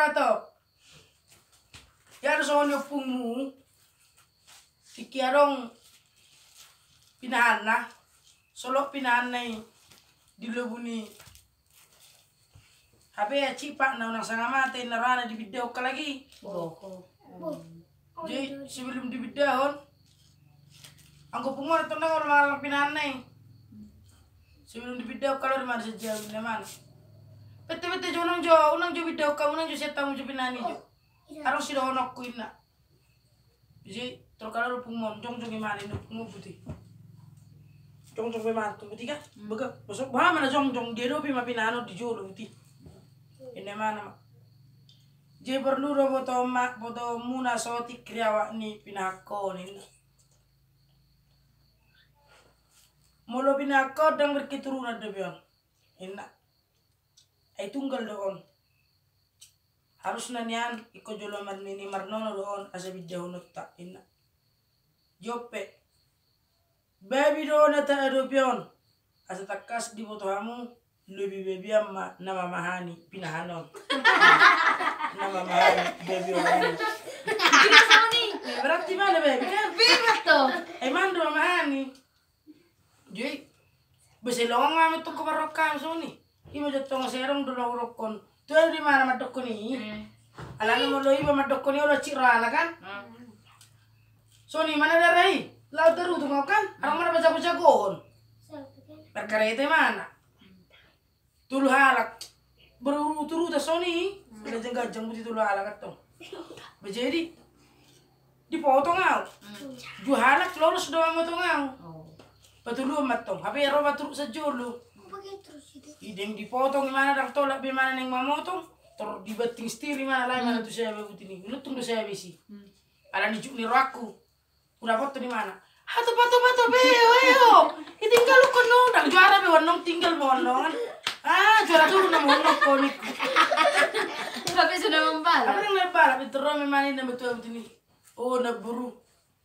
barato. Ya ada soalnya pungmu. Tikiarong pinahan na. Solo pinahan na dilubuni. Habe ya cipak na unang sanga mati narana di video ka lagi. Jadi sebelum di video ang kupung mo ito na orang malang pinahan na sebelum di video kalau mana sejauh naman. Bete unang jo video ka unang jo setang jo pinahan jo. Harus sila honok ko ina. Jadi terkala pung mo jong imani no pung putih. Jong imani tu putih ka? Baga masuk bah mana jong dia do pi mapinano di jolo putih. Ini mana? Je perlu ro boto muna soti kriawa ni pinako ni. Molo pinako dang berketurunan debion. Ina. Ay tunggal doon. Harus nanian iko jolo marnini marnono doon asa bidya hunot ta ina. Jope. Baby doon ata adopion. Asa takas di boto hamu lebih baby amma nama mahani pinahanon. Nama mahani baby orang. Gila sama nih. Berarti mana baby kan? Bingat tuh. Mando mahani. Jadi besilong ngami tuh kebarokan soni. Ima jatuh ngeserong dulu rokon. Tuh di mana madokon ini? Alana mau lo iba madokon ini udah cirana kan? Soni mana darai? Laut terus tuh mau kan? Orang mana baca gon? Perkara itu mana? Tulu halak berurut-urut Sony. Udah jeng putih tulu halak atau? Jadi dipotong au. Ju halak lurus doang motong au. Patulu matong. Tapi ero batur sejolo. Ideng dipotong gimana dak tolak bimana neng mamotong. Tor dibeting setir mana lain mana tuh saya bebuti nih. Nutung tuh saya bisi. Ada nijuk ni raku. Udah foto di mana? Hatu pato beo. Itinggal lu kono dak juara be wonong tinggal monongan. Juara dulu nama honok konik. Tapi sudah membal. Apa yang lebal? Tapi terus memang ini betul begini. Oh, nak buru.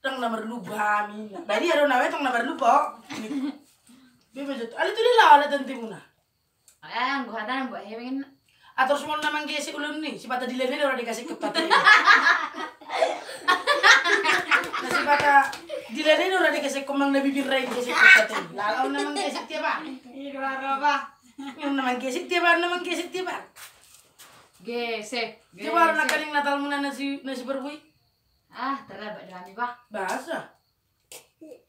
Tang nomor lupa mina. Dari ada nama tang nomor lupa. Bebe jatuh. Ali tu dia lah ada tentu muna. Gua ada buat hemingin. Atau semua nama ngisi ulun nih. Si patah dilene orang dikasih ke patah. Si patah dilene orang dikasih komang lebih birai dikasih ke patah. Lalu nama ngisi tiap Iya, apa? Yung naman kesik tiap. Gesek. Coba orang nakaling natal muna nasi berbui. Terlambat dah nih, Pak. Bahasa.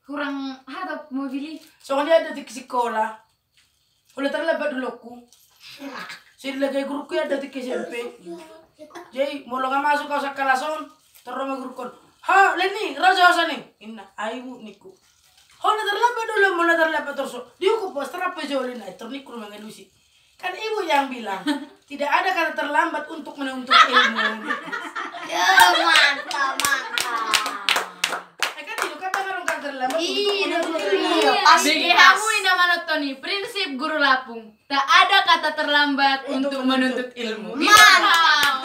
Kurang hadap mau beli. Soalnya ada di sekolah. Udah terlambat dulu ku. Sila lagi guruku ada di SMP. Jadi mau lo nggak masuk kau sekalason. Terus sama guru kon. Ha, Leni, raja asa nih. Inna, ayu niku. Oh, na terlambat dulu, mau na terlambat terus. Diukup bos terapa jolin ay ternikur mengelusi. Kan ibu yang bilang tidak ada kata terlambat untuk menuntut ilmu. Ya mantap. Kan itu kata orang kan terlambat untuk menuntut ilmu. Bagi kamu ini mana Tony? Prinsip guru Lapung. Tak ada kata terlambat untuk menuntut ilmu. Mantap.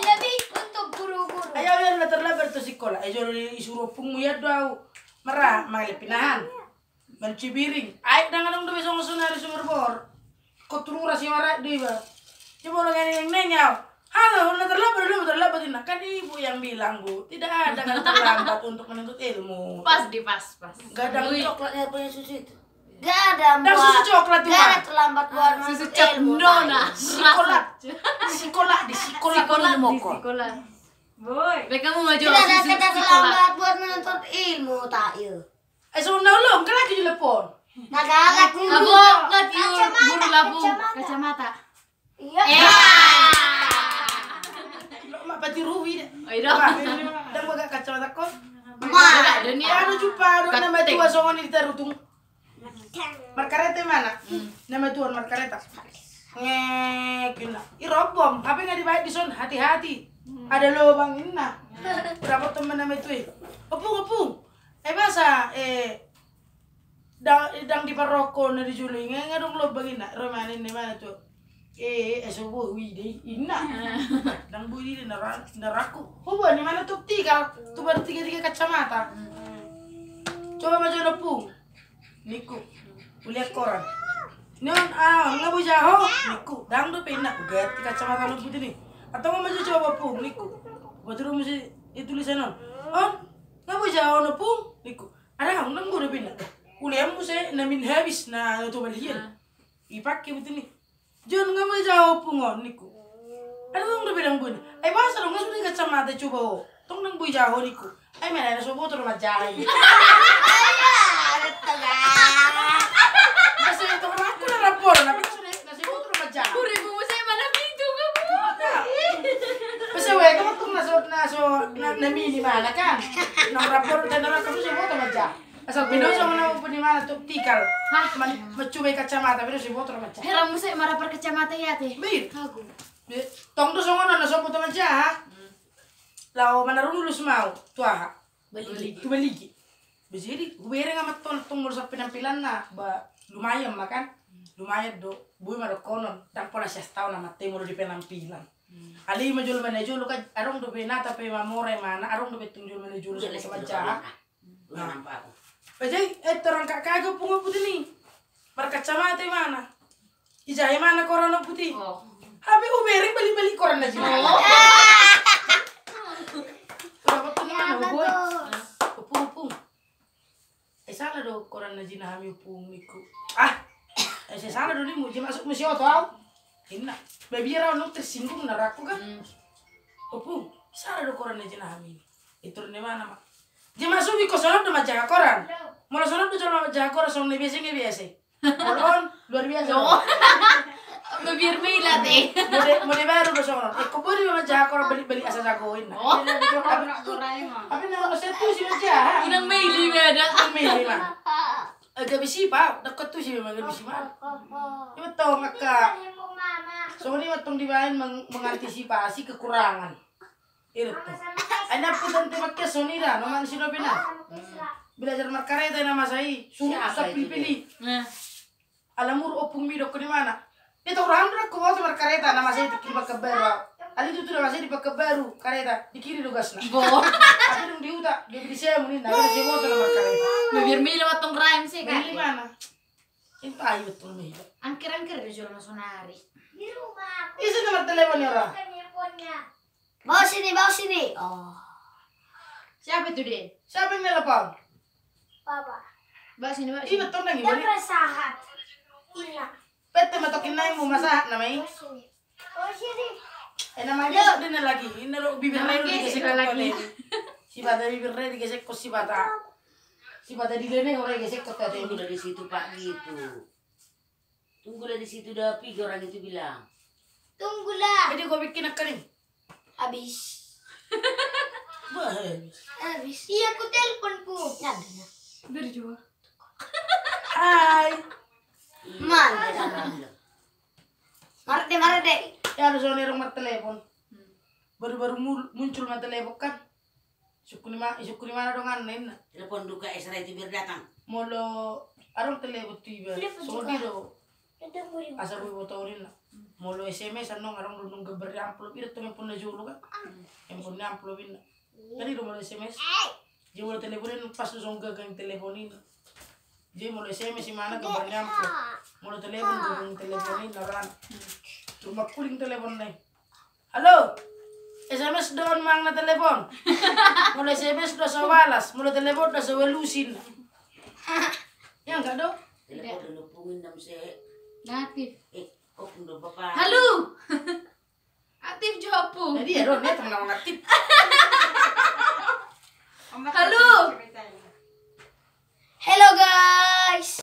Lebih untuk guru-guru. Ayo biar na terlambat tuh sekolah. Ayo isuruh pungmu ya doa. Merah, manggil pinahan. Mencibiring. Aik dengan dong besok nari sumber bor. Kau turun rasi marah di ba. Coba orang yang nengau. Halo, udah terlambat ini. Kan ibu yang bilang bu, tidak ada kata terlambat untuk menuntut ilmu. Pas. Gak ada Coklatnya punya susu itu. Gak ada dan susu coklat Gak ada terlambat buat Susu menuntut ilmu. cendona. Sekolah di sekolah Boy. Kamu maju Tidak ada kata terlambat buat menuntut ilmu tak ya. So naulong kan lagi telepon. Nagagak Kamu nggak guru Lapung kacamata. Iya. Mak pati ruwi deh. Ayo. Dan gua gak kacamata kok. Ada dunia. Ano jupa do nama tua songon di tarutung. Markareta mana? Nama tuan markareta. Ngekina. Irobom, apa nggak dibayar di son? Hati-hati. Ada lubang ina. Berapa teman nama itu? Opung. Basa dang di paroko na di juling ngadong lubang ina. Romanin ni mana tuh? Subuh widi ina. Dang budi di naraku. Hubo ni mana tuh tiga? Tuh baru tiga kacamata. Coba maju opung. Niku. Lihat koran. Neon nggak boleh niku dang do penak ganti kacamata lu putih nih. Atau mau maju coba pung niku. Betul mesti itu tulisan nggak boleh no pung niku. Ada nggak nang udah penak. Kuliah saya namin habis na itu balian. Ipakai betul nih. John nggak boleh pung niku. Ada dong udah bilang bun. Masa dong nggak sudah kacamata coba. Tong nang boleh niku. Mana ada sobo terus macam. Ada tengah. Kasi itu kan aku na rapor, tapi sudah nasi botol macam. Kuribu mo sa mana pintu ka po. Kasi we kamu tuh na mini mana kan? Nang rapor dan orang kamu sih botol macam. Asal pindah sama nama pun di mana tuh tikal. Mencoba kacamata, tapi sih botol macam. Heran mo sa marapar kacamata yate. Bir, Kago. tong tuh sama nana sopo tuh macam. Lau mana lulus mau tuah. Beli. Jadi gue nggak tong mulai penampilan na, lumayan makan, lumayan do, bui mah do konon, tak pernah saya tahu nama timur di penampilan. Ali menjual mana jual kan, arong do bena tapi mamore mana, arong do betung jual mana jual sama macam. Jadi orang kakak punga putih nih, berkacamata mana, ijai mana korona putih. Tapi ubering beli koran aja. Berapa tuh mana boy? Pung. Salah do koran na jinahami pung niku. Saya salah do ni mo masuk musyo to aw. Hinna. Baby raw no tersinggung na rako ka. Pung, salah do koran na jinahami. Itu ne mana ma. Dia masuk ko sonop do majaga koran. Mula sonop do jolo majaga koran son ne biasa nge Molon luar biasa. Mabir may late. Mode baru do sonop. Ko bori majaga koran beli asa jagoin na. Abi na ko setu si majaga. Inang may libeda. May mah. Agak bisi pa, dekat tuh sih memang bisi mah. Ini tong kakak. Soalnya matong dibain mengantisipasi kekurangan. Itu. Anda pun pakai sonira, nomor sino bina. Belajar markareta nama saya, suruh usah pilih. Alamur opung midok ke mana? Itu orang udah kau mau markareta nama saya dikirim ke baru. Ali itu nama saya dipakai baru kareta dikiri tugasnya. Bo. Tapi dong di utak, dia beli saya mungkin, nah dia mau tuh markareta. Mabir may lawat tong rhyme sih kan. Beli mana? Itu ayo betul nih. Angker di jual sonari. Isi nomor teleponnya orang. Bawa sini. Oh. Siapa itu deh? Siapa yang telepon? Papa. Bawa sini. Iya betul nang gimana? Persahat. Iya. Pete matokin nang mau masak namanya. Oh sini. Namanya sudah lagi. Ini lo bibir Namanya rey digesek lagi. Si bata bibir rey digesek kok si bata. Si bata di lene orang gesek kok tadi. Tunggu dari situ Pak gitu. Tunggu dari situ dah pergi orang itu bilang. Tunggulah. Jadi gua bikin kering. Habis. Bagus. Habis. Iya aku teleponku. Nyadanya. Berjual. Hai. Mana? Marde. Ya harus orang rumah telepon. Baru-baru muncul mah telepon kan. Syukuri mana dong anen. Telepon duka Esra itu biar datang. Molo arong telepon tiba. Soal do. Asal gue botorin lah. Molo SMS anong arong dudung geber amplop itu tuh pun najulu kan. Handphone amplopin. Tadi do molo SMS. Dia molo teleponin pas dong gagang teleponin. Dia molo SMS si mana geber amplop. Molo telepon dudung teleponin laran. Cuma kuling telepon nih. Halo. SMS doon mang na telepon. Mula SMS udah sa balas, mula telepon udah sa walusin. Ya enggak do? Telepon dulu pungin nam se. Natif. Oh, udah bapak. Halo. Aktif jawab po. Jadi ya do, dia teman ngaktif.